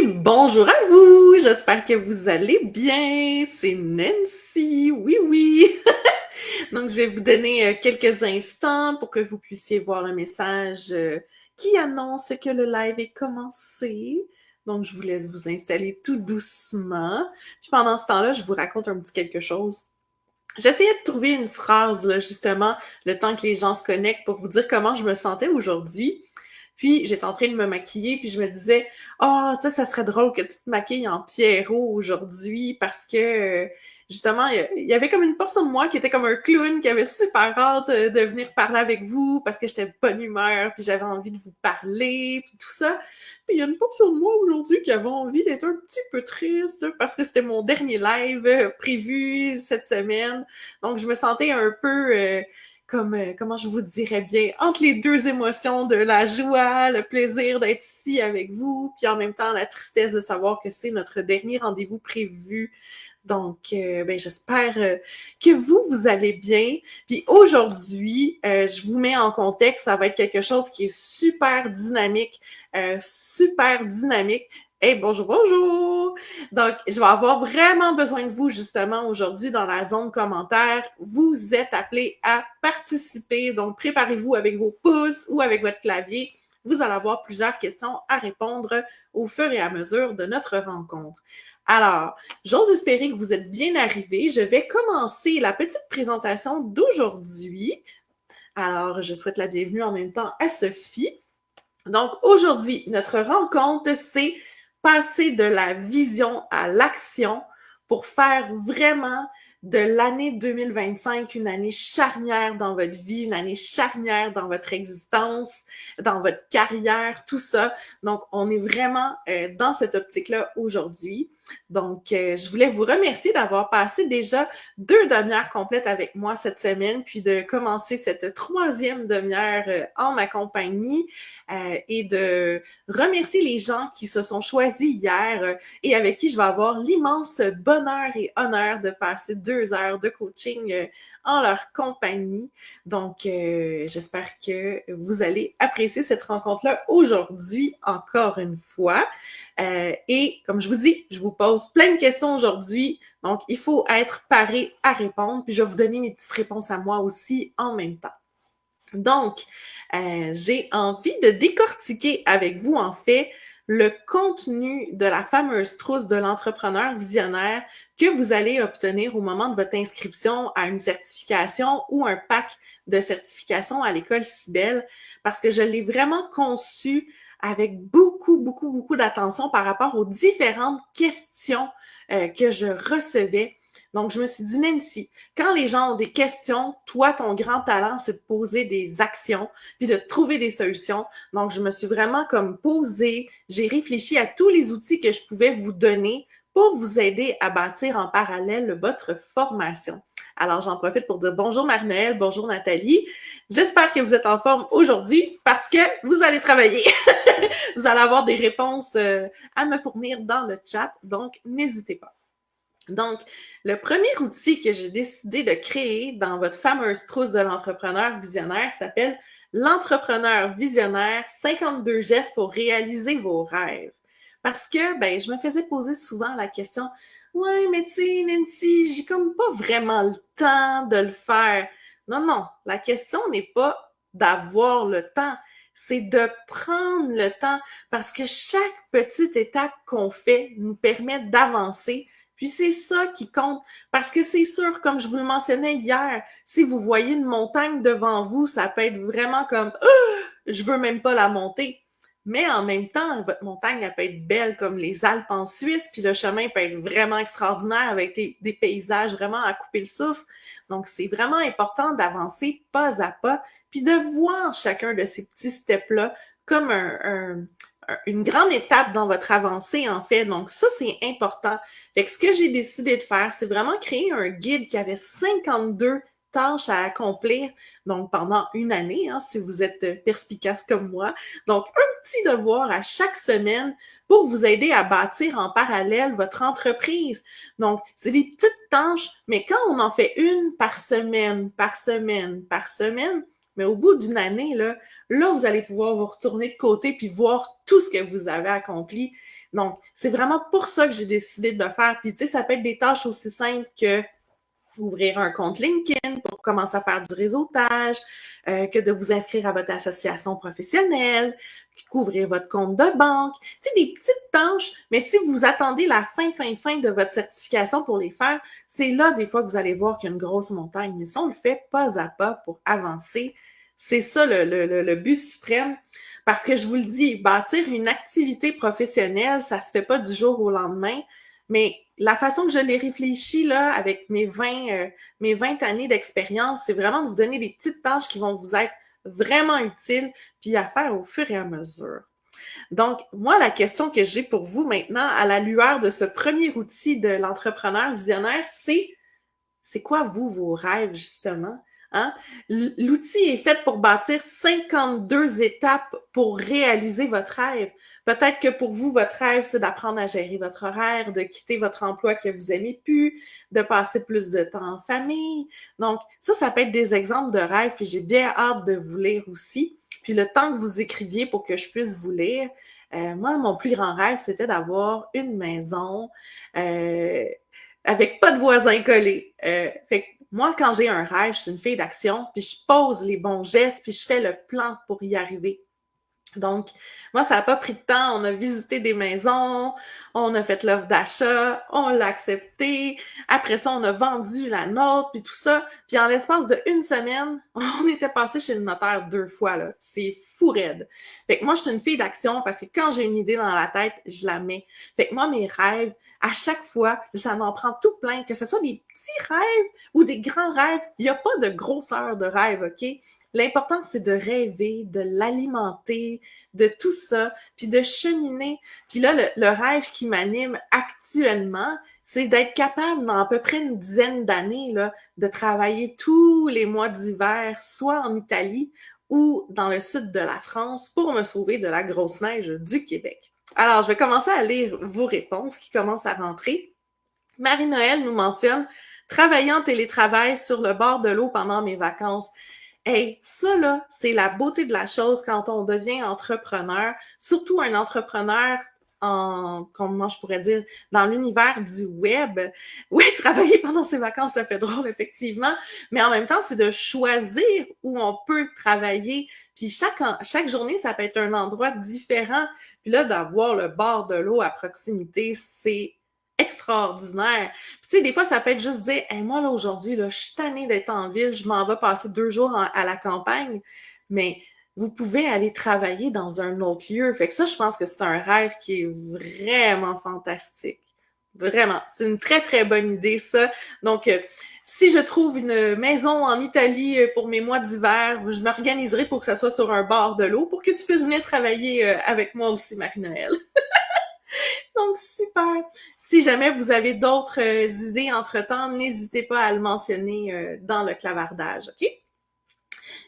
Bonjour à vous, j'espère que vous allez bien. C'est Nancy, oui, oui. Donc, je vais vous donner quelques instants pour que vous puissiez voir le message qui annonce que le live est commencé. Donc, je vous laisse vous installer tout doucement. Puis pendant ce temps-là, je vous raconte un petit quelque chose. J'essayais de trouver une phrase, là, justement, le temps que les gens se connectent pour vous dire comment je me sentais aujourd'hui. Puis, j'étais en train de me maquiller, puis je me disais, ah, tu sais, ça serait drôle que tu te maquilles en Pierrot aujourd'hui parce que, justement, il y avait comme une portion de moi qui était comme un clown, qui avait super hâte de venir parler avec vous parce que j'étais de bonne humeur, puis j'avais envie de vous parler, puis tout ça. Puis, il y a une portion de moi aujourd'hui qui avait envie d'être un petit peu triste parce que c'était mon dernier live prévu cette semaine. Donc, je me sentais un peu comment je vous dirais bien, entre les deux émotions de la joie, le plaisir d'être ici avec vous, puis en même temps la tristesse de savoir que c'est notre dernier rendez-vous prévu. Donc, j'espère que vous allez bien. Puis aujourd'hui, je vous mets en contexte, ça va être quelque chose qui est super dynamique, super dynamique. Hey, bonjour, bonjour! Donc, je vais avoir vraiment besoin de vous justement aujourd'hui dans la zone commentaire. Vous êtes appelés à participer, donc préparez-vous avec vos pouces ou avec votre clavier. Vous allez avoir plusieurs questions à répondre au fur et à mesure de notre rencontre. Alors, j'ose espérer que vous êtes bien arrivés. Je vais commencer la petite présentation d'aujourd'hui. Alors, je souhaite la bienvenue en même temps à Sophie. Donc, aujourd'hui, notre rencontre, c'est passer de la vision à l'action pour faire vraiment de l'année 2025 une année charnière dans votre vie, une année charnière dans votre existence, dans votre carrière, tout ça. Donc, on est vraiment dans cette optique-là aujourd'hui. Donc, je voulais vous remercier d'avoir passé déjà 2 demi-heures complètes avec moi cette semaine, puis de commencer cette 3e demi-heure en ma compagnie et de remercier les gens qui se sont choisis hier et avec qui je vais avoir l'immense bonheur et honneur de passer 2 heures de coaching en leur compagnie. Donc, j'espère que vous allez apprécier cette rencontre-là aujourd'hui encore une fois. Et comme je vous dis, je vous pose plein de questions aujourd'hui. Donc, il faut être paré à répondre. Puis, je vais vous donner mes petites réponses à moi aussi en même temps. Donc, j'ai envie de décortiquer avec vous, en fait, le contenu de la fameuse trousse de l'entrepreneur visionnaire que vous allez obtenir au moment de votre inscription à une certification ou un pack de certification à l'école Cybelle, parce que je l'ai vraiment conçu avec beaucoup d'attention par rapport aux différentes questions que je recevais. Donc, je me suis dit, Nancy, quand les gens ont des questions, toi, ton grand talent, c'est de poser des actions puis de trouver des solutions. Donc, je me suis vraiment comme posée, j'ai réfléchi à tous les outils que je pouvais vous donner pour vous aider à bâtir en parallèle votre formation. Alors, j'en profite pour dire bonjour Marie-Noël, bonjour Nathalie. J'espère que vous êtes en forme aujourd'hui parce que vous allez travailler. Vous allez avoir des réponses à me fournir dans le chat, donc n'hésitez pas. Donc, le premier outil que j'ai décidé de créer dans votre fameuse trousse de l'entrepreneur visionnaire s'appelle l'entrepreneur visionnaire 52 gestes pour réaliser vos rêves. Parce que, je me faisais poser souvent la question, ouais, mais tu sais, Nancy, j'ai comme pas vraiment le temps de le faire. Non, la question n'est pas d'avoir le temps, c'est de prendre le temps parce que chaque petite étape qu'on fait nous permet d'avancer. Puis c'est ça qui compte, parce que c'est sûr, comme je vous le mentionnais hier, si vous voyez une montagne devant vous, ça peut être vraiment comme je veux même pas la monter. Mais en même temps, votre montagne, elle peut être belle comme les Alpes en Suisse, puis le chemin peut être vraiment extraordinaire avec des paysages vraiment à couper le souffle. Donc, c'est vraiment important d'avancer pas à pas, puis de voir chacun de ces petits steps-là comme une grande étape dans votre avancée, en fait. Donc, ça, c'est important. Fait que ce que j'ai décidé de faire, c'est vraiment créer un guide qui avait 52 tâches à accomplir, donc pendant une année, hein, si vous êtes perspicace comme moi. Donc, un petit devoir à chaque semaine pour vous aider à bâtir en parallèle votre entreprise. Donc, c'est des petites tâches, mais quand on en fait une par semaine, Mais au bout d'une année, là, vous allez pouvoir vous retourner de côté puis voir tout ce que vous avez accompli. Donc, c'est vraiment pour ça que j'ai décidé de le faire. Puis, tu sais, ça peut être des tâches aussi simples que ouvrir un compte LinkedIn pour commencer à faire du réseautage, que de vous inscrire à votre association professionnelle, couvrir votre compte de banque. Tu sais, des petites tâches, mais si vous attendez la fin de votre certification pour les faire, c'est là des fois que vous allez voir qu'il y a une grosse montagne. Mais si on le fait pas à pas pour avancer, c'est ça le but suprême. Parce que je vous le dis, bâtir une activité professionnelle, ça se fait pas du jour au lendemain. Mais la façon que je l'ai réfléchi là, avec mes 20 années d'expérience, c'est vraiment de vous donner des petites tâches qui vont vous être vraiment utiles, puis à faire au fur et à mesure. Donc, moi, la question que j'ai pour vous maintenant, à la lueur de ce premier outil de l'entrepreneur visionnaire, c'est quoi, vous, vos rêves, justement? Hein? L'outil est fait pour bâtir 52 étapes pour réaliser votre rêve. Peut-être que pour vous, votre rêve, c'est d'apprendre à gérer votre horaire, de quitter votre emploi que vous aimez plus, de passer plus de temps en famille. Donc, ça peut être des exemples de rêves, puis j'ai bien hâte de vous lire aussi. Puis le temps que vous écriviez pour que je puisse vous lire, moi, mon plus grand rêve, c'était d'avoir une maison avec pas de voisins collés. Fait que moi, quand j'ai un rêve, je suis une fille d'action, puis je pose les bons gestes, puis je fais le plan pour y arriver. Donc, moi, ça n'a pas pris de temps. On a visité des maisons, on a fait l'offre d'achat, on l'a accepté. Après ça, on a vendu la nôtre, puis tout ça. Puis en l'espace de une semaine, on était passé chez le notaire 2 fois, là. C'est fou raide. Fait que moi, je suis une fille d'action parce que quand j'ai une idée dans la tête, je la mets. Fait que moi, mes rêves, à chaque fois, ça m'en prend tout plein. Que ce soit des petits rêves ou des grands rêves, il n'y a pas de grosseur de rêve, OK? L'important, c'est de rêver, de l'alimenter, de tout ça, puis de cheminer. Puis là, le rêve qui m'anime actuellement, c'est d'être capable, dans à peu près une dizaine d'années, là, de travailler tous les mois d'hiver, soit en Italie ou dans le sud de la France, pour me sauver de la grosse neige du Québec. Alors, je vais commencer à lire vos réponses qui commencent à rentrer. Marie-Noël nous mentionne « Travailler en télétravail sur le bord de l'eau pendant mes vacances ». Hey, ça là, c'est la beauté de la chose quand on devient entrepreneur, surtout un entrepreneur comment je pourrais dire, dans l'univers du web. Oui, travailler pendant ses vacances, ça fait drôle, effectivement, mais en même temps, c'est de choisir où on peut travailler. Puis chaque journée, ça peut être un endroit différent. Puis là, d'avoir le bord de l'eau à proximité, c'est extraordinaire. Puis tu sais, des fois, ça peut être juste dire hey, moi, là, aujourd'hui, là, je suis tannée d'être en ville, je m'en vais passer 2 jours à la campagne. Mais vous pouvez aller travailler dans un autre lieu. Fait que ça, je pense que c'est un rêve qui est vraiment fantastique. Vraiment. C'est une très, très bonne idée, ça. Donc, si je trouve une maison en Italie pour mes mois d'hiver, je m'organiserai pour que ça soit sur un bord de l'eau pour que tu puisses venir travailler avec moi aussi, Marie-Noël. Donc, super. Si jamais vous avez d'autres idées entre-temps, n'hésitez pas à le mentionner dans le clavardage, OK?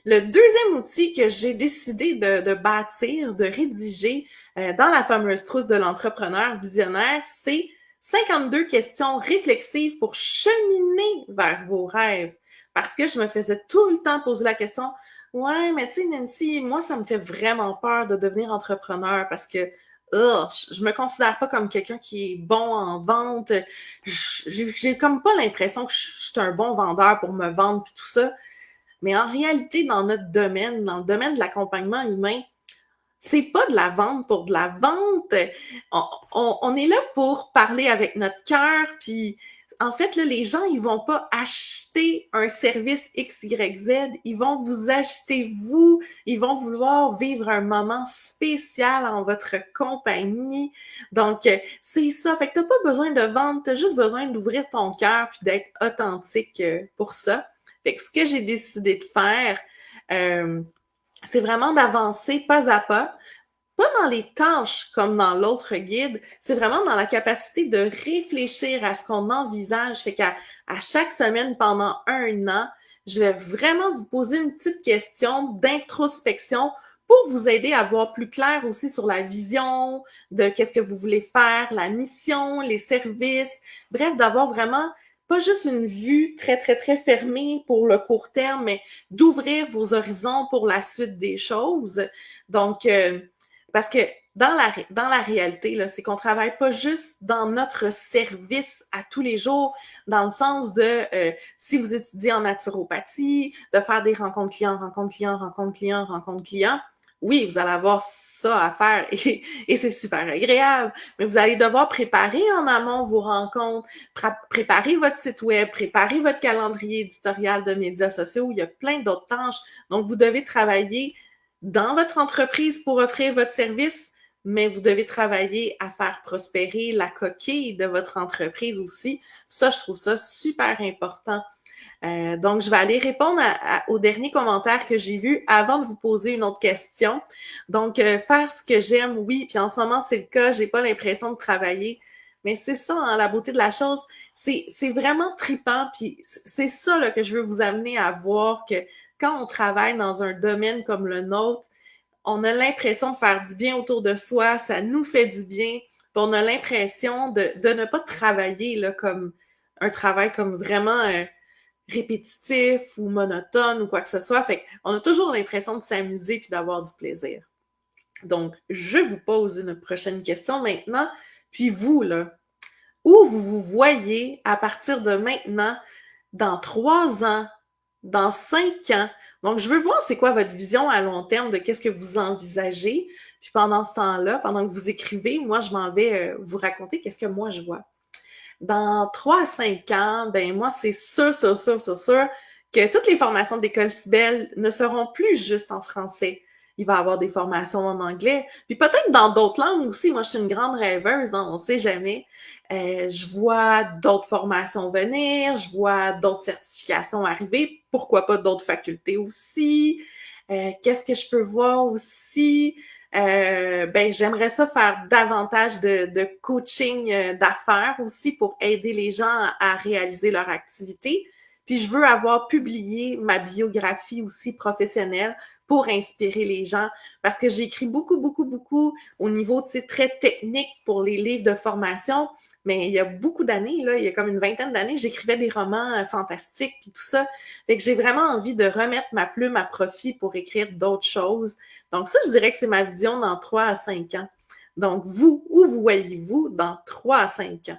Le deuxième outil que j'ai décidé de bâtir, de rédiger dans la fameuse trousse de l'entrepreneur visionnaire, c'est 52 questions réflexives pour cheminer vers vos rêves. Parce que je me faisais tout le temps poser la question, ouais, mais tu sais, Nancy, moi, ça me fait vraiment peur de devenir entrepreneur parce que je me considère pas comme quelqu'un qui est bon en vente. J'ai comme pas l'impression que je suis un bon vendeur pour me vendre puis tout ça. Mais en réalité, dans notre domaine, dans le domaine de l'accompagnement humain, c'est pas de la vente pour de la vente. On est là pour parler avec notre cœur, puis en fait, là, les gens, ils vont pas acheter un service X, Y, Z, ils vont vous acheter vous, ils vont vouloir vivre un moment spécial en votre compagnie. Donc, c'est ça. Fait que t'as pas besoin de vendre, t'as juste besoin d'ouvrir ton cœur puis d'être authentique pour ça. Fait que ce que j'ai décidé de faire, c'est vraiment d'avancer pas à pas dans les tâches comme dans l'autre guide, c'est vraiment dans la capacité de réfléchir à ce qu'on envisage. Fait à chaque semaine pendant 1 an, je vais vraiment vous poser une petite question d'introspection pour vous aider à voir plus clair aussi sur la vision, de qu'est-ce que vous voulez faire, la mission, les services, bref, d'avoir vraiment pas juste une vue très, très, très fermée pour le court terme, mais d'ouvrir vos horizons pour la suite des choses. Donc, parce que dans la réalité, là, c'est qu'on travaille pas juste dans notre service à tous les jours, dans le sens de, si vous étudiez en naturopathie, de faire des rencontres clients, rencontres clients, rencontres clients, rencontres clients, oui, vous allez avoir ça à faire et c'est super agréable, mais vous allez devoir préparer en amont vos rencontres, préparer votre site web, préparer votre calendrier éditorial de médias sociaux. Il y a plein d'autres tâches. Donc, vous devez travailler dans votre entreprise pour offrir votre service, mais vous devez travailler à faire prospérer la coquille de votre entreprise aussi. Ça, je trouve ça super important. Donc, je vais aller répondre au dernier commentaire que j'ai vu avant de vous poser une autre question. Donc, faire ce que j'aime, oui, puis en ce moment, c'est le cas, j'ai pas l'impression de travailler, mais c'est ça, hein, la beauté de la chose, c'est vraiment tripant, puis c'est ça là, que je veux vous amener à voir que quand on travaille dans un domaine comme le nôtre, on a l'impression de faire du bien autour de soi, ça nous fait du bien, puis on a l'impression de ne pas travailler là, comme un travail comme vraiment répétitif ou monotone ou quoi que ce soit. Fait qu'on a toujours l'impression de s'amuser puis d'avoir du plaisir. Donc, je vous pose une prochaine question maintenant. Puis vous, là, où vous vous voyez à partir de maintenant, dans 3 ans, dans 5 ans? Donc, je veux voir c'est quoi votre vision à long terme de qu'est-ce que vous envisagez. Puis pendant ce temps-là, pendant que vous écrivez, moi, je m'en vais vous raconter qu'est-ce que moi je vois. Dans 3 à 5 ans, ben moi, c'est sûr, sûr, sûr, sûr, sûr que toutes les formations d'école Cybelle ne seront plus juste en français. Il va y avoir des formations en anglais, puis peut-être dans d'autres langues aussi. Moi, je suis une grande rêveuse, hein, on sait jamais. Je vois d'autres formations venir, je vois d'autres certifications arriver, pourquoi pas d'autres facultés aussi. Qu'est-ce que je peux voir aussi? Ben, j'aimerais ça faire davantage de coaching d'affaires aussi pour aider les gens à réaliser leur activité. Puis je veux avoir publié ma biographie aussi professionnelle pour inspirer les gens parce que j'ai écrit beaucoup, beaucoup, beaucoup au niveau, tu sais, très technique pour les livres de formation. Mais il y a beaucoup d'années, là, il y a comme une vingtaine d'années, j'écrivais des romans fantastiques puis tout ça. Fait que j'ai vraiment envie de remettre ma plume à profit pour écrire d'autres choses. Donc ça, je dirais que c'est ma vision dans 3 à 5 ans. Donc vous, où vous voyez-vous dans 3 à 5 ans?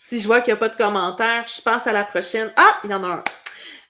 Si je vois qu'il n'y a pas de commentaires, je passe à la prochaine. Ah, il y en a un.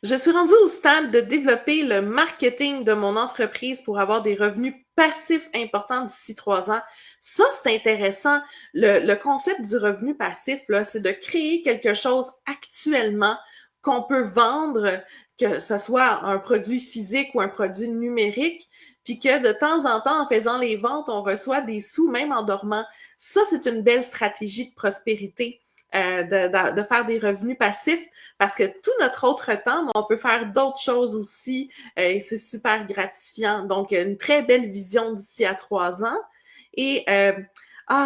Je suis rendue au stade de développer le marketing de mon entreprise pour avoir des revenus passifs importants d'ici 3 ans. Ça, c'est intéressant. Le concept du revenu passif, là, c'est de créer quelque chose actuellement qu'on peut vendre, que ce soit un produit physique ou un produit numérique, puis que de temps en temps, en faisant les ventes, on reçoit des sous, même en dormant. Ça, c'est une belle stratégie de prospérité. De faire des revenus passifs parce que tout notre autre temps, on peut faire d'autres choses aussi et c'est super gratifiant. Donc, une très belle vision d'ici à 3 ans. Et,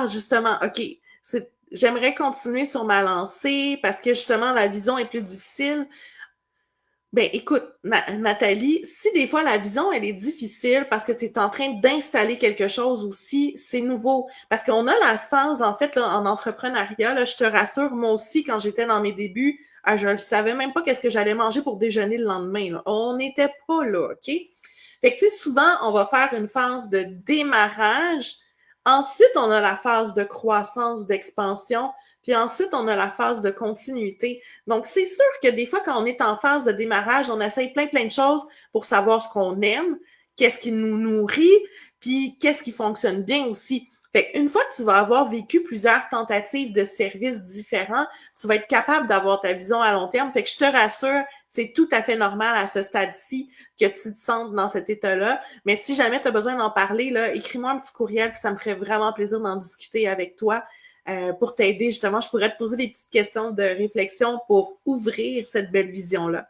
justement, OK, j'aimerais continuer sur ma lancée parce que justement, la vision est plus difficile. Ben, écoute, Nathalie, si des fois la vision, elle est difficile parce que tu es en train d'installer quelque chose aussi, c'est nouveau. Parce qu'on a la phase, en fait, là, en entrepreneuriat, là, je te rassure, moi aussi, quand j'étais dans mes débuts, je ne savais même pas qu'est-ce que j'allais manger pour déjeuner le lendemain. Là. On n'était pas là, OK? Fait que, tu sais, souvent, on va faire une phase de démarrage. Ensuite, on a la phase de croissance, d'expansion. Puis ensuite, on a la phase de continuité. Donc, c'est sûr que des fois, quand on est en phase de démarrage, on essaye plein, plein de choses pour savoir ce qu'on aime, qu'est-ce qui nous nourrit, puis qu'est-ce qui fonctionne bien aussi. Fait qu'une fois que tu vas avoir vécu plusieurs tentatives de services différents, tu vas être capable d'avoir ta vision à long terme. Fait que je te rassure, c'est tout à fait normal à ce stade-ci que tu te sentes dans cet état-là. Mais si jamais tu as besoin d'en parler, là, écris-moi un petit courriel, puis ça me ferait vraiment plaisir d'en discuter avec toi. Pour t'aider, justement, je pourrais te poser des petites questions de réflexion pour ouvrir cette belle vision-là.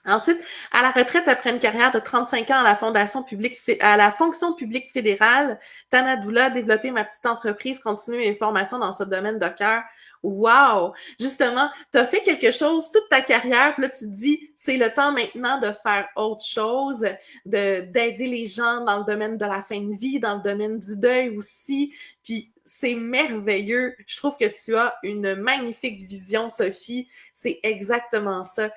Ensuite, à la retraite après une carrière de 35 ans à la fonction publique fédérale, Tanadoula, développer ma petite entreprise, continuer mes formations dans ce domaine de cœur. Wow! Justement, tu as fait quelque chose toute ta carrière, puis là, tu te dis, c'est le temps maintenant de faire autre chose, d'aider les gens dans le domaine de la fin de vie, dans le domaine du deuil aussi. Puis c'est merveilleux. Je trouve que tu as une magnifique vision, Sophie. C'est exactement ça.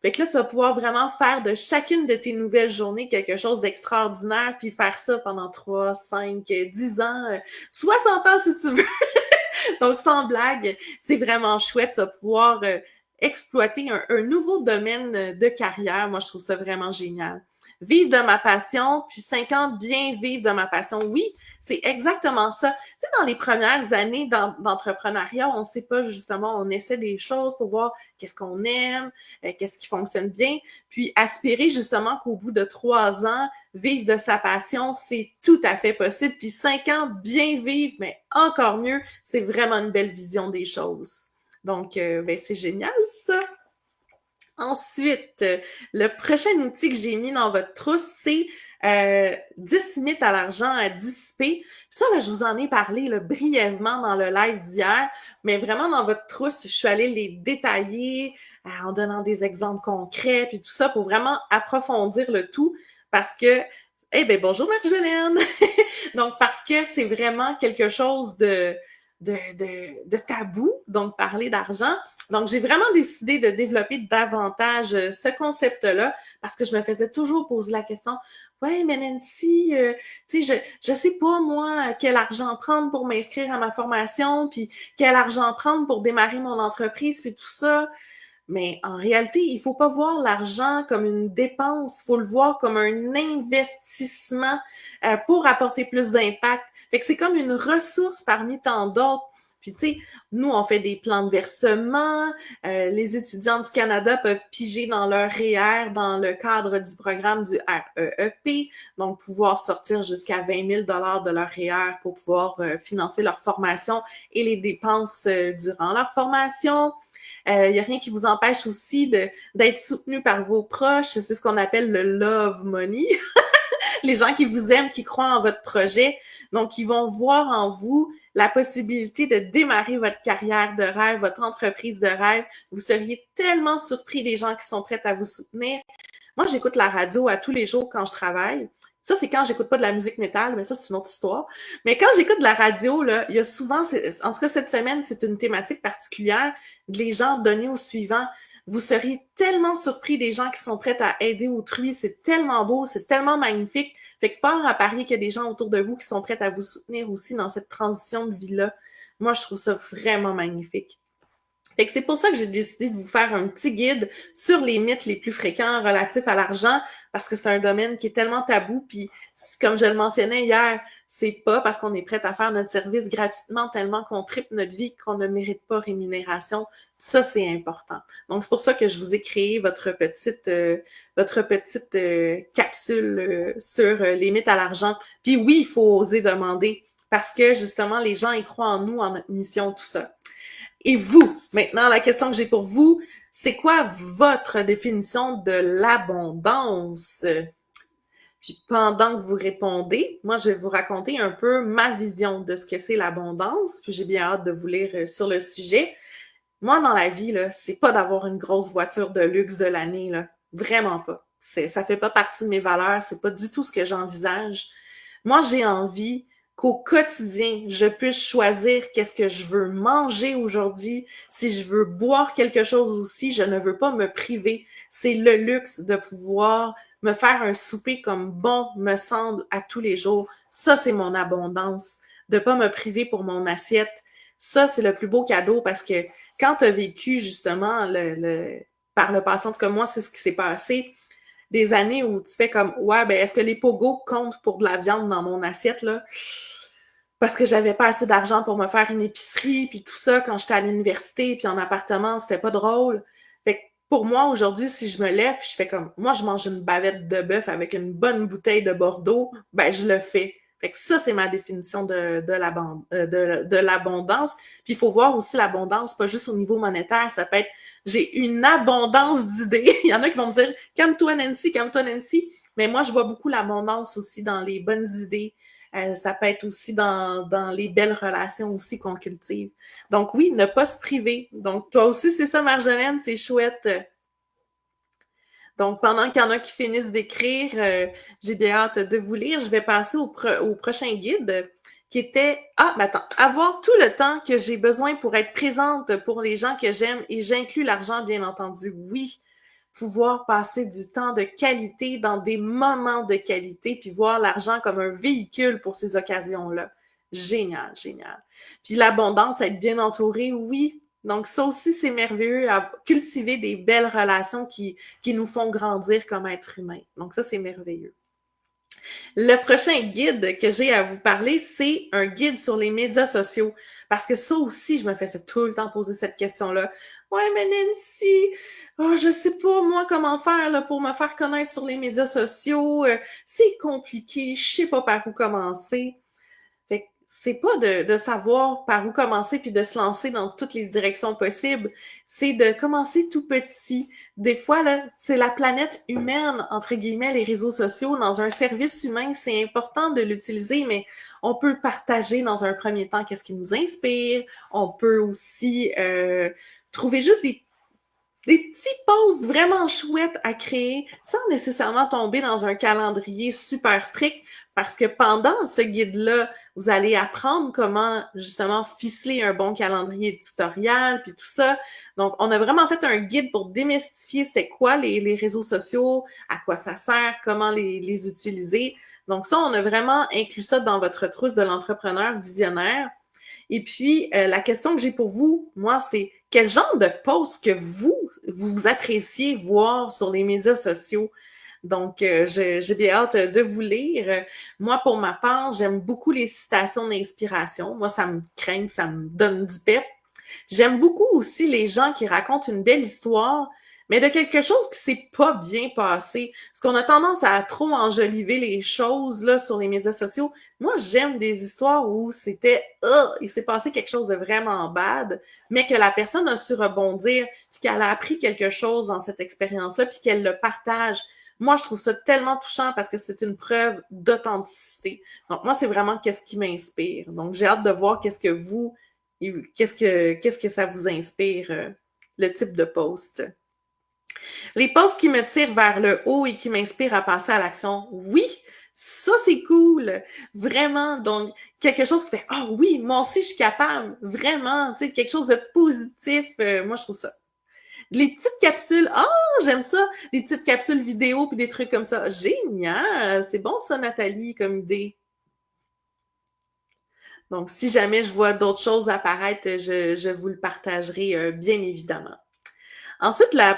Fait que là, tu vas pouvoir vraiment faire de chacune de tes nouvelles journées quelque chose d'extraordinaire, puis faire ça pendant 3, 5, 10 ans, 60 ans si tu veux. Donc, sans blague, c'est vraiment chouette. Tu vas pouvoir exploiter un nouveau domaine de carrière. Moi, je trouve ça vraiment génial. Vivre de ma passion, puis 5 ans, bien vivre de ma passion. Oui, c'est exactement ça. Tu sais, dans les premières années d'entrepreneuriat, on ne sait pas justement, on essaie des choses pour voir qu'est-ce qu'on aime, qu'est-ce qui fonctionne bien, puis aspirer justement qu'au bout de 3 ans, vivre de sa passion, c'est tout à fait possible. Puis 5 ans, bien vivre, mais encore mieux, c'est vraiment une belle vision des choses. Donc, ben, c'est génial ça. Ensuite, le prochain outil que j'ai mis dans votre trousse, c'est 10 mythes à l'argent à dissiper. Puis ça, là, je vous en ai parlé là, brièvement dans le live d'hier, mais vraiment dans votre trousse, je suis allée les détailler en donnant des exemples concrets, puis tout ça pour vraiment approfondir le tout parce que, eh bien, bonjour Marjolaine! Donc, parce que c'est vraiment quelque chose de tabou, donc parler d'argent. Donc, j'ai vraiment décidé de développer davantage ce concept-là parce que je me faisais toujours poser la question, ouais, mais Nancy, tu sais, je sais pas, moi, quel argent prendre pour m'inscrire à ma formation, puis quel argent prendre pour démarrer mon entreprise, puis tout ça. Mais en réalité, il faut pas voir l'argent comme une dépense, il faut le voir comme un investissement pour apporter plus d'impact. Fait que c'est comme une ressource parmi tant d'autres. Puis, tu sais, nous, on fait des plans de versement. Les étudiants du Canada peuvent piger dans leur REER dans le cadre du programme du REEP, donc pouvoir sortir jusqu'à 20 000 de leur REER pour pouvoir financer leur formation et les dépenses durant leur formation. Il n'y a rien qui vous empêche aussi d'être soutenu par vos proches. C'est ce qu'on appelle le love money. Les gens qui vous aiment, qui croient en votre projet. Donc, ils vont voir en vous la possibilité de démarrer votre carrière de rêve, votre entreprise de rêve. Vous seriez tellement surpris des gens qui sont prêts à vous soutenir. Moi, j'écoute la radio à tous les jours quand je travaille. Ça, c'est quand j'écoute pas de la musique métal, mais ça, c'est une autre histoire. Mais quand j'écoute de la radio, là, il y a souvent, en tout cas cette semaine, c'est une thématique particulière. Les gens donnés au suivant. Vous seriez tellement surpris des gens qui sont prêts à aider autrui. C'est tellement beau, c'est tellement magnifique. Fait que fort à parier qu'il y a des gens autour de vous qui sont prêts à vous soutenir aussi dans cette transition de vie-là. Moi, je trouve ça vraiment magnifique. Fait que c'est pour ça que j'ai décidé de vous faire un petit guide sur les mythes les plus fréquents relatifs à l'argent, parce que c'est un domaine qui est tellement tabou, puis comme je le mentionnais hier, c'est pas parce qu'on est prêt à faire notre service gratuitement tellement qu'on tripe notre vie qu'on ne mérite pas rémunération. Ça, c'est important. Donc, c'est pour ça que je vous ai créé votre petite capsule sur les mythes à l'argent. Puis oui, il faut oser demander, parce que justement, les gens y croient en nous, en notre mission, tout ça. Et vous, maintenant, la question que j'ai pour vous, c'est quoi votre définition de l'abondance? Puis pendant que vous répondez, moi, je vais vous raconter un peu ma vision de ce que c'est l'abondance, puis j'ai bien hâte de vous lire sur le sujet. Moi, dans la vie, là, c'est pas d'avoir une grosse voiture de luxe de l'année, là. Vraiment pas. Ça fait pas partie de mes valeurs, c'est pas du tout ce que j'envisage. Moi, j'ai envie qu'au quotidien, je puisse choisir qu'est-ce que je veux manger aujourd'hui. Si je veux boire quelque chose aussi, je ne veux pas me priver. C'est le luxe de pouvoir me faire un souper comme bon me semble à tous les jours. Ça, c'est mon abondance. De pas me priver pour mon assiette. Ça, c'est le plus beau cadeau parce que quand tu as vécu justement par le passé, en tout cas moi, c'est ce qui s'est passé, des années où tu fais comme ouais, ben est-ce que les pogos comptent pour de la viande dans mon assiette là? Parce que j'avais pas assez d'argent pour me faire une épicerie, puis tout ça, quand j'étais à l'université, puis en appartement, c'était pas drôle. Fait que pour moi, aujourd'hui, si je me lève, puis je fais comme, moi, je mange une bavette de bœuf avec une bonne bouteille de Bordeaux, ben, je le fais. Fait que ça, c'est ma définition de l'abondance. Puis il faut voir aussi l'abondance, pas juste au niveau monétaire, ça peut être, j'ai une abondance d'idées. Il y en a qui vont me dire, calme-toi Nancy, calme-toi Nancy. Mais moi, je vois beaucoup l'abondance aussi dans les bonnes idées, ça peut être aussi dans les belles relations aussi qu'on cultive. Donc oui, ne pas se priver. Donc toi aussi, c'est ça, Marjolaine, c'est chouette. Donc pendant qu'il y en a qui finissent d'écrire, j'ai bien hâte de vous lire. Je vais passer au prochain guide qui était avoir tout le temps que j'ai besoin pour être présente pour les gens que j'aime et j'inclus l'argent, bien entendu. Oui, pouvoir passer du temps de qualité dans des moments de qualité, puis voir l'argent comme un véhicule pour ces occasions-là. Génial, génial. Puis l'abondance, être bien entouré, oui. Donc ça aussi, c'est merveilleux, à cultiver des belles relations qui nous font grandir comme être humain. Donc ça, c'est merveilleux. Le prochain guide que j'ai à vous parler, c'est un guide sur les médias sociaux. Parce que ça aussi, je me fais tout le temps poser cette question-là. Ouais, mais Nancy, je sais pas moi comment faire là, pour me faire connaître sur les médias sociaux. C'est compliqué, je sais pas par où commencer. Fait que c'est pas de savoir par où commencer puis de se lancer dans toutes les directions possibles. C'est de commencer tout petit. Des fois, là, c'est la planète humaine, entre guillemets, les réseaux sociaux. Dans un service humain, c'est important de l'utiliser, mais on peut partager dans un premier temps qu'est-ce qui nous inspire. On peut aussi trouver juste des petits posts vraiment chouettes à créer sans nécessairement tomber dans un calendrier super strict parce que pendant ce guide-là, vous allez apprendre comment justement ficeler un bon calendrier éditorial puis tout ça. Donc, on a vraiment fait un guide pour démystifier c'était quoi les réseaux sociaux, à quoi ça sert, comment les utiliser. Donc ça, on a vraiment inclus ça dans votre trousse de l'entrepreneur visionnaire. Et puis, la question que j'ai pour vous, moi, c'est quel genre de post que vous appréciez voir sur les médias sociaux? Donc, j'ai bien hâte de vous lire. Moi, pour ma part, j'aime beaucoup les citations d'inspiration. Moi, ça me craint, ça me donne du pep. J'aime beaucoup aussi les gens qui racontent une belle histoire, mais de quelque chose qui s'est pas bien passé. Parce qu'on a tendance à trop enjoliver les choses là sur les médias sociaux. Moi, j'aime des histoires où il s'est passé quelque chose de vraiment bad, mais que la personne a su rebondir, puis qu'elle a appris quelque chose dans cette expérience-là, puis qu'elle le partage. Moi, je trouve ça tellement touchant parce que c'est une preuve d'authenticité. Donc, moi, c'est vraiment qu'est-ce qui m'inspire. Donc, j'ai hâte de voir qu'est-ce que ça vous inspire, le type de post. Les posts qui me tirent vers le haut et qui m'inspirent à passer à l'action, oui, ça c'est cool, vraiment. Donc, quelque chose qui fait, oui, moi aussi je suis capable, vraiment, tu sais, quelque chose de positif, moi je trouve ça. Les petites capsules, j'aime ça, les petites capsules vidéo puis des trucs comme ça, génial, c'est bon ça Nathalie comme idée. Donc, si jamais je vois d'autres choses apparaître, je vous le partagerai bien évidemment. Ensuite, en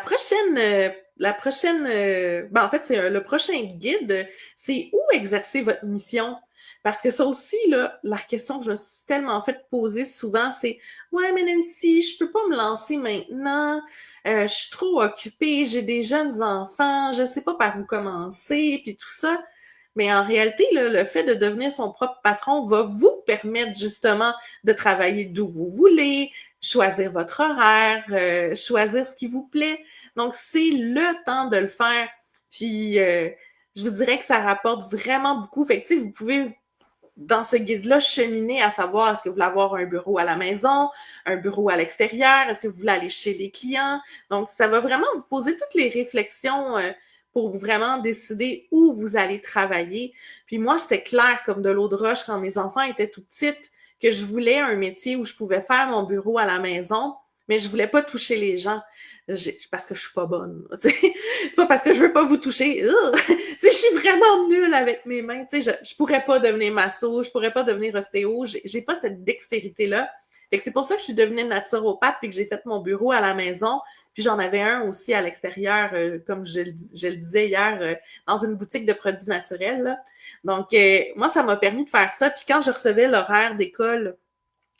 fait, c'est le prochain guide, c'est où exercer votre mission. Parce que ça aussi, là, la question que je me suis tellement fait poser souvent, c'est ouais, mais Nancy, je peux pas me lancer maintenant, je suis trop occupée, j'ai des jeunes enfants, je sais pas par où commencer, puis tout ça. Mais en réalité, là, le fait de devenir son propre patron va vous permettre justement de travailler d'où vous voulez, choisir votre horaire, choisir ce qui vous plaît. Donc, c'est le temps de le faire. Puis, je vous dirais que ça rapporte vraiment beaucoup. Fait que, vous pouvez, dans ce guide-là, cheminer à savoir est-ce que vous voulez avoir un bureau à la maison, un bureau à l'extérieur, est-ce que vous voulez aller chez les clients. Donc, ça va vraiment vous poser toutes les réflexions pour vraiment décider où vous allez travailler. Puis moi, c'était clair comme de l'eau de roche quand mes enfants étaient tout petites que je voulais un métier où je pouvais faire mon bureau à la maison, mais je voulais pas toucher les gens parce que je suis pas bonne. C'est pas parce que je veux pas vous toucher. Je suis vraiment nulle avec mes mains. Je pourrais pas devenir masso, je pourrais pas devenir ostéo. J'ai pas cette dextérité-là. Fait que c'est pour ça que je suis devenue naturopathe puis que j'ai fait mon bureau à la maison. Puis j'en avais un aussi à l'extérieur, comme je le disais hier, dans une boutique de produits naturels. Là. Donc, moi, ça m'a permis de faire ça. Puis quand je recevais l'horaire d'école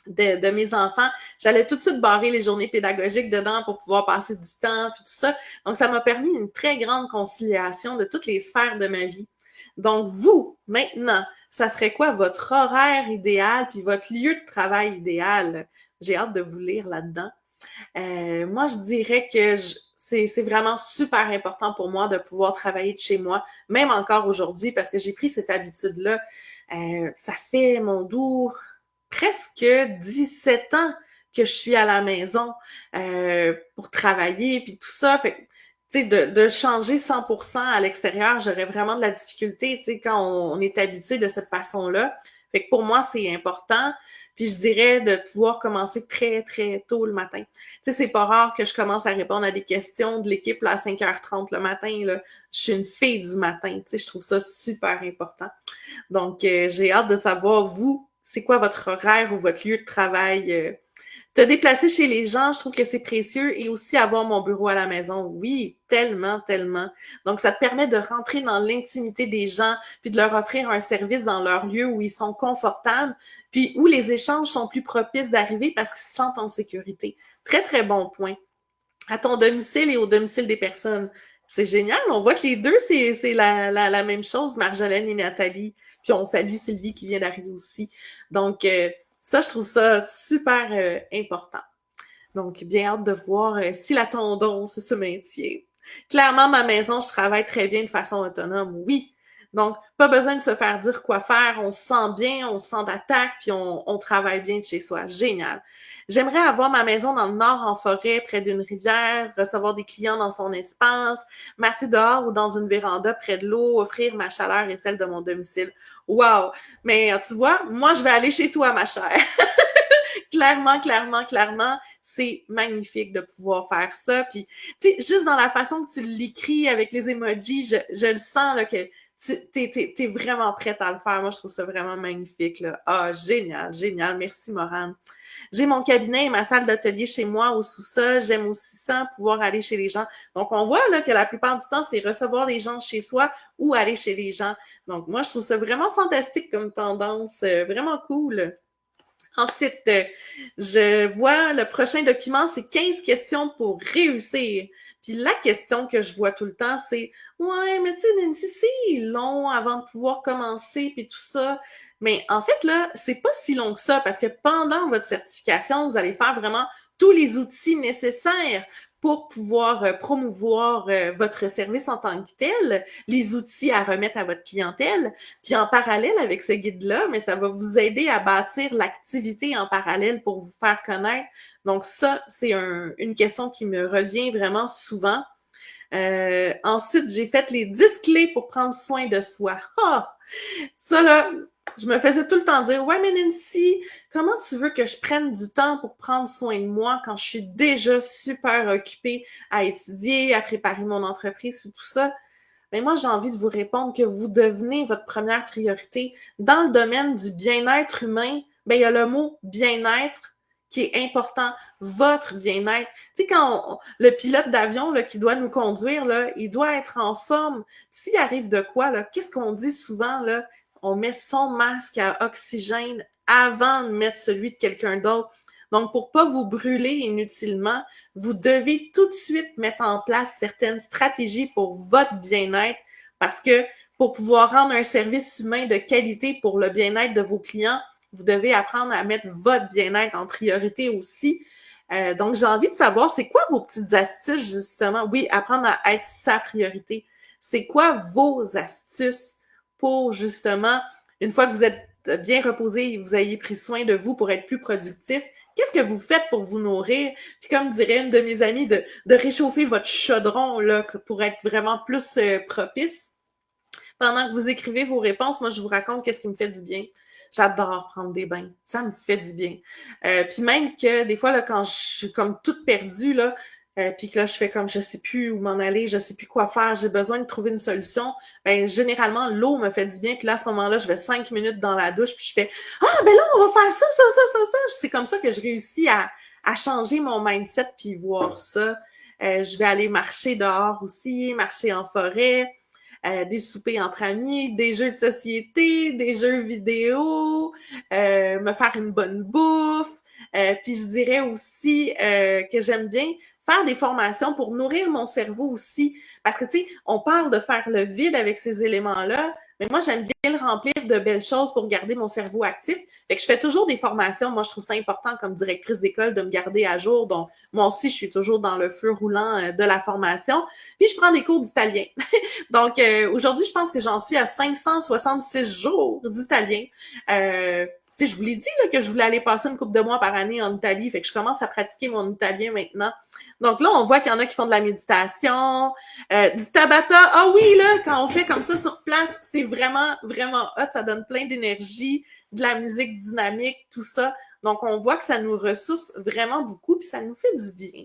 de mes enfants, j'allais tout de suite barrer les journées pédagogiques dedans pour pouvoir passer du temps, puis tout ça. Donc, ça m'a permis une très grande conciliation de toutes les sphères de ma vie. Donc, vous, maintenant, ça serait quoi votre horaire idéal puis votre lieu de travail idéal? J'ai hâte de vous lire là-dedans. Moi, je dirais que c'est vraiment super important pour moi de pouvoir travailler de chez moi, même encore aujourd'hui, parce que j'ai pris cette habitude-là. Ça fait, mon doux, presque 17 ans que je suis à la maison pour travailler, puis tout ça. Fait tu sais, de changer 100% à l'extérieur, j'aurais vraiment de la difficulté, tu sais, quand on est habitué de cette façon-là. Fait que pour moi, c'est important. Puis je dirais de pouvoir commencer très, très tôt le matin. Tu sais, c'est pas rare que je commence à répondre à des questions de l'équipe là, à 5h30 le matin. Là. Je suis une fille du matin. Tu sais, je trouve ça super important. Donc, j'ai hâte de savoir, vous, c'est quoi votre horaire ou votre lieu de travail? Te déplacer chez les gens, je trouve que c'est précieux et aussi avoir mon bureau à la maison. Oui, tellement, tellement. Donc, ça te permet de rentrer dans l'intimité des gens puis de leur offrir un service dans leur lieu où ils sont confortables puis où les échanges sont plus propices d'arriver parce qu'ils se sentent en sécurité. Très, très bon point. À ton domicile et au domicile des personnes. C'est génial. On voit que les deux, c'est la même chose, Marjolaine et Nathalie. Puis on salue Sylvie qui vient d'arriver aussi. Donc, ça, je trouve ça super important. Donc, bien hâte de voir si la tendance se maintient. Clairement, ma maison, je travaille très bien de façon autonome, oui. Donc, pas besoin de se faire dire quoi faire. On se sent bien, on se sent d'attaque, puis on travaille bien de chez soi. Génial. J'aimerais avoir ma maison dans le nord, en forêt, près d'une rivière, recevoir des clients dans son espace, masser dehors ou dans une véranda près de l'eau, offrir ma chaleur et celle de mon domicile. Wow! Mais tu vois, moi, je vais aller chez toi, ma chère. Clairement, clairement, clairement, c'est magnifique de pouvoir faire ça. Puis, tu sais, juste dans la façon que tu l'écris avec les emojis, je le sens là, que t'es vraiment prête à le faire. Moi, je trouve ça vraiment magnifique. Là. Ah, génial, génial. Merci, Morane. J'ai mon cabinet et ma salle d'atelier chez moi au sous-sol. J'aime aussi ça, pouvoir aller chez les gens. Donc, on voit là que la plupart du temps, c'est recevoir les gens chez soi ou aller chez les gens. Donc, moi, je trouve ça vraiment fantastique comme tendance. Vraiment cool. Ensuite, je vois le prochain document, c'est 15 questions pour réussir. Puis la question que je vois tout le temps, c'est ouais, mais tu sais, Nancy, c'est long avant de pouvoir commencer, puis tout ça. Mais en fait, là, c'est pas si long que ça, parce que pendant votre certification, vous allez faire vraiment tous les outils nécessaires pour pouvoir promouvoir votre service en tant que tel, les outils à remettre à votre clientèle. Puis en parallèle avec ce guide-là, mais ça va vous aider à bâtir l'activité en parallèle pour vous faire connaître. Donc ça, c'est une question qui me revient vraiment souvent. Ensuite, j'ai fait les 10 clés pour prendre soin de soi. Ah! Ça, là, je me faisais tout le temps dire, ouais, mais Nancy, comment tu veux que je prenne du temps pour prendre soin de moi quand je suis déjà super occupée à étudier, à préparer mon entreprise et tout ça? Mais moi, j'ai envie de vous répondre que vous devenez votre première priorité. Dans le domaine du bien-être humain, ben, il y a le mot bien-être qui est important, votre bien-être. Tu sais, le pilote d'avion là, qui doit nous conduire, là, il doit être en forme. S'il arrive de quoi, là, qu'est-ce qu'on dit souvent, là? On met son masque à oxygène avant de mettre celui de quelqu'un d'autre. Donc, pour pas vous brûler inutilement, vous devez tout de suite mettre en place certaines stratégies pour votre bien-être parce que pour pouvoir rendre un service humain de qualité pour le bien-être de vos clients, vous devez apprendre à mettre votre bien-être en priorité aussi. Donc, j'ai envie de savoir, c'est quoi vos petites astuces, justement? Oui, apprendre à être sa priorité. C'est quoi vos astuces pour, justement, une fois que vous êtes bien reposé et vous ayez pris soin de vous pour être plus productif, qu'est-ce que vous faites pour vous nourrir? Puis comme dirait une de mes amies, de réchauffer votre chaudron là, pour être vraiment plus propice. Pendant que vous écrivez vos réponses, moi, je vous raconte qu'est-ce qui me fait du bien. J'adore prendre des bains. Ça me fait du bien. Puis même que des fois, là, quand je suis comme toute perdue, là, puis que là, je fais comme je sais plus où m'en aller, je sais plus quoi faire, j'ai besoin de trouver une solution, ben généralement, l'eau me fait du bien. Puis là, à ce moment-là, je vais 5 minutes dans la douche, puis je fais « Ah, ben là, on va faire ça, ça, ça, ça, ça. » C'est comme ça que je réussis à changer mon mindset puis voir ça. Je vais aller marcher dehors aussi, marcher en forêt. Des soupers entre amis, des jeux de société, des jeux vidéo, me faire une bonne bouffe. Puis je dirais aussi que j'aime bien faire des formations pour nourrir mon cerveau aussi. Parce que, tu sais, on parle de faire le vide avec ces éléments-là, mais moi, j'aime bien le remplir de belles choses pour garder mon cerveau actif. Fait que je fais toujours des formations. Moi, je trouve ça important comme directrice d'école de me garder à jour. Donc, moi aussi, je suis toujours dans le feu roulant de la formation. Puis, je prends des cours d'italien. Donc, aujourd'hui, je pense que j'en suis à 566 jours d'italien. Tu sais, je vous l'ai dit là, que je voulais aller passer une couple de mois par année en Italie. Fait que je commence à pratiquer mon italien maintenant. Donc là, on voit qu'il y en a qui font de la méditation, du tabata. Ah oui, là, quand on fait comme ça sur place, c'est vraiment, vraiment hot. Ça donne plein d'énergie. de la musique dynamique, tout ça. Donc, on voit que ça nous ressource vraiment beaucoup, puis ça nous fait du bien.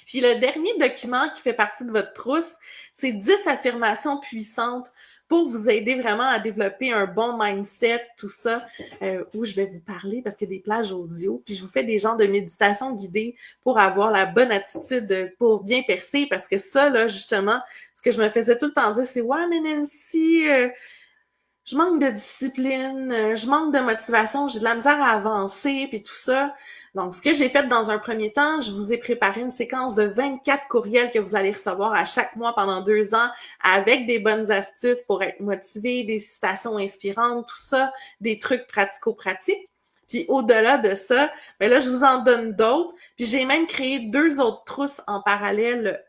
Puis le dernier document qui fait partie de votre trousse, c'est 10 affirmations puissantes pour vous aider vraiment à développer un bon mindset, tout ça, où je vais vous parler parce qu'il y a des plages audio, puis je vous fais des genres de méditation guidée pour avoir la bonne attitude pour bien percer, parce que ça, là, justement, ce que je me faisais tout le temps dire, c'est « Ouais, mais Nancy, je manque de discipline, je manque de motivation, j'ai de la misère à avancer, puis tout ça. » Donc, ce que j'ai fait dans un premier temps, je vous ai préparé une séquence de 24 courriels que vous allez recevoir à chaque mois pendant 2 ans avec des bonnes astuces pour être motivé, des citations inspirantes, tout ça, des trucs pratico-pratiques. Puis au-delà de ça, ben là, je vous en donne d'autres. Puis j'ai même créé 2 autres trousses en parallèle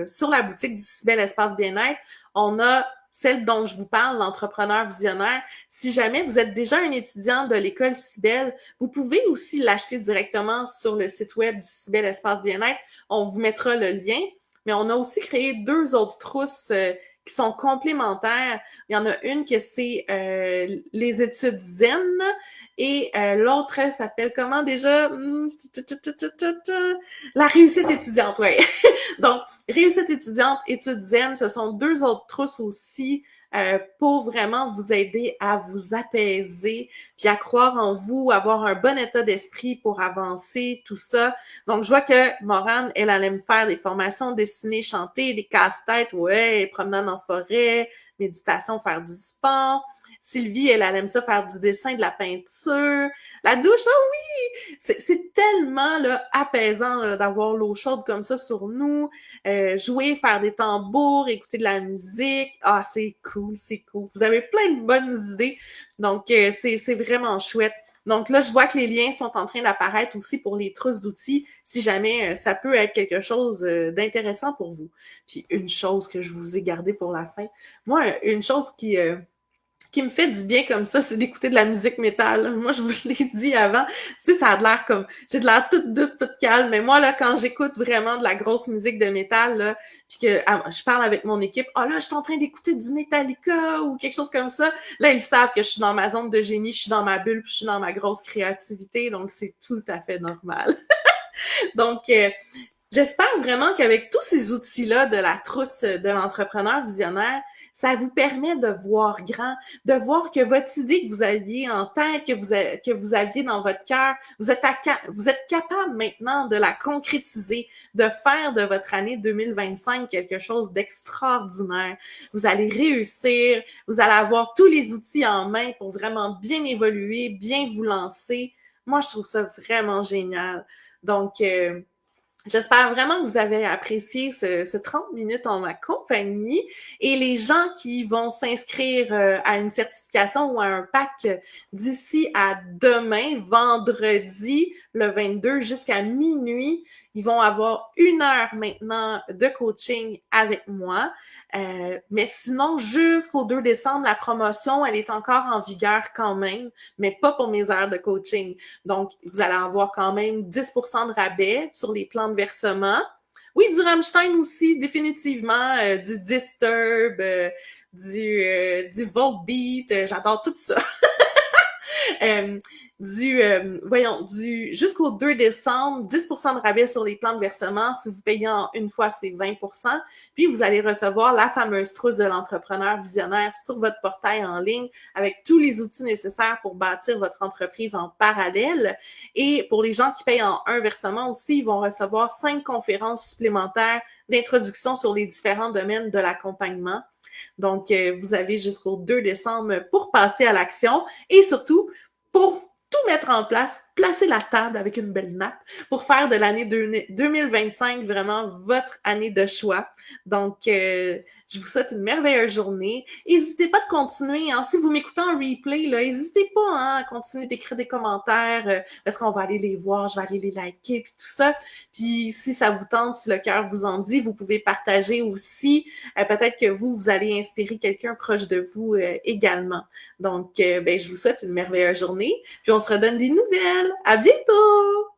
sur la boutique du Cybelle Espace Bien-être. On a celle dont je vous parle, l'entrepreneur visionnaire. Si jamais vous êtes déjà un étudiant de l'école Cybelle, vous pouvez aussi l'acheter directement sur le site web du Cybelle Espace Bien-être. On vous mettra le lien. Mais on a aussi créé 2 autres trousses qui sont complémentaires. Il y en a une que c'est les études zen et l'autre s'appelle comment déjà? La réussite étudiante, ouais. Donc, réussite étudiante, études zen, ce sont 2 autres trousses aussi pour vraiment vous aider à vous apaiser, puis à croire en vous, avoir un bon état d'esprit pour avancer, tout ça. Donc, je vois que Morane, elle allait me faire des formations dessiner, chanter, des casse-têtes, ouais, promenade en forêt, méditation, faire du sport. Sylvie, elle aime ça faire du dessin, de la peinture. La douche, oh oui! C'est tellement là, apaisant là, d'avoir l'eau chaude comme ça sur nous. Jouer, faire des tambours, écouter de la musique. Ah, c'est cool, c'est cool. Vous avez plein de bonnes idées. Donc, c'est vraiment chouette. Donc là, je vois que les liens sont en train d'apparaître aussi pour les trousses d'outils, si jamais ça peut être quelque chose d'intéressant pour vous. Puis une chose que je vous ai gardée pour la fin. Moi, une chose qui me fait du bien comme ça, c'est d'écouter de la musique métal. Moi, je vous l'ai dit avant, tu sais, ça a l'air comme, j'ai de l'air toute douce, toute calme, mais moi, là, quand j'écoute vraiment de la grosse musique de métal, là, puis que je parle avec mon équipe, « Ah là, je suis en train d'écouter du Metallica » ou quelque chose comme ça, là, ils savent que je suis dans ma zone de génie, je suis dans ma bulle, puis je suis dans ma grosse créativité, donc c'est tout à fait normal. Donc, j'espère vraiment qu'avec tous ces outils-là de la trousse de l'entrepreneur visionnaire, ça vous permet de voir grand, de voir que votre idée que vous aviez en tête, que vous aviez dans votre cœur, vous êtes capable maintenant de la concrétiser, de faire de votre année 2025 quelque chose d'extraordinaire. Vous allez réussir, vous allez avoir tous les outils en main pour vraiment bien évoluer, bien vous lancer. Moi, je trouve ça vraiment génial. Donc, j'espère vraiment que vous avez apprécié ce 30 minutes en ma compagnie et les gens qui vont s'inscrire à une certification ou à un pack d'ici à demain, vendredi, le 22 jusqu'à minuit, ils vont avoir 1 heure maintenant de coaching avec moi. Mais sinon, jusqu'au 2 décembre, la promotion, elle est encore en vigueur quand même, mais pas pour mes heures de coaching. Donc, vous allez avoir quand même 10% de rabais sur les plans de versement. Oui, du Rammstein aussi, définitivement, du Disturb, du Volbeat, j'adore tout ça. Jusqu'au 2 décembre, 10% de rabais sur les plans de versement. Si vous payez en une fois, c'est 20%. Puis, vous allez recevoir la fameuse trousse de l'entrepreneur visionnaire sur votre portail en ligne avec tous les outils nécessaires pour bâtir votre entreprise en parallèle. Et pour les gens qui payent en un versement aussi, ils vont recevoir 5 conférences supplémentaires d'introduction sur les différents domaines de l'accompagnement. Donc, vous avez jusqu'au 2 décembre pour passer à l'action et surtout, pour tout mettre en place, placer la table avec une belle nappe pour faire de l'année 2025 vraiment votre année de choix. Donc, je vous souhaite une merveilleuse journée. N'hésitez pas de continuer. Hein, si vous m'écoutez en replay, là, n'hésitez pas à continuer d'écrire des commentaires parce qu'on va aller les voir, je vais aller les liker puis tout ça. Puis, si ça vous tente, si le cœur vous en dit, vous pouvez partager aussi. Peut-être que vous allez inspirer quelqu'un proche de vous également. Donc, je vous souhaite une merveilleuse journée. Puis, on se redonne des nouvelles. À bientôt!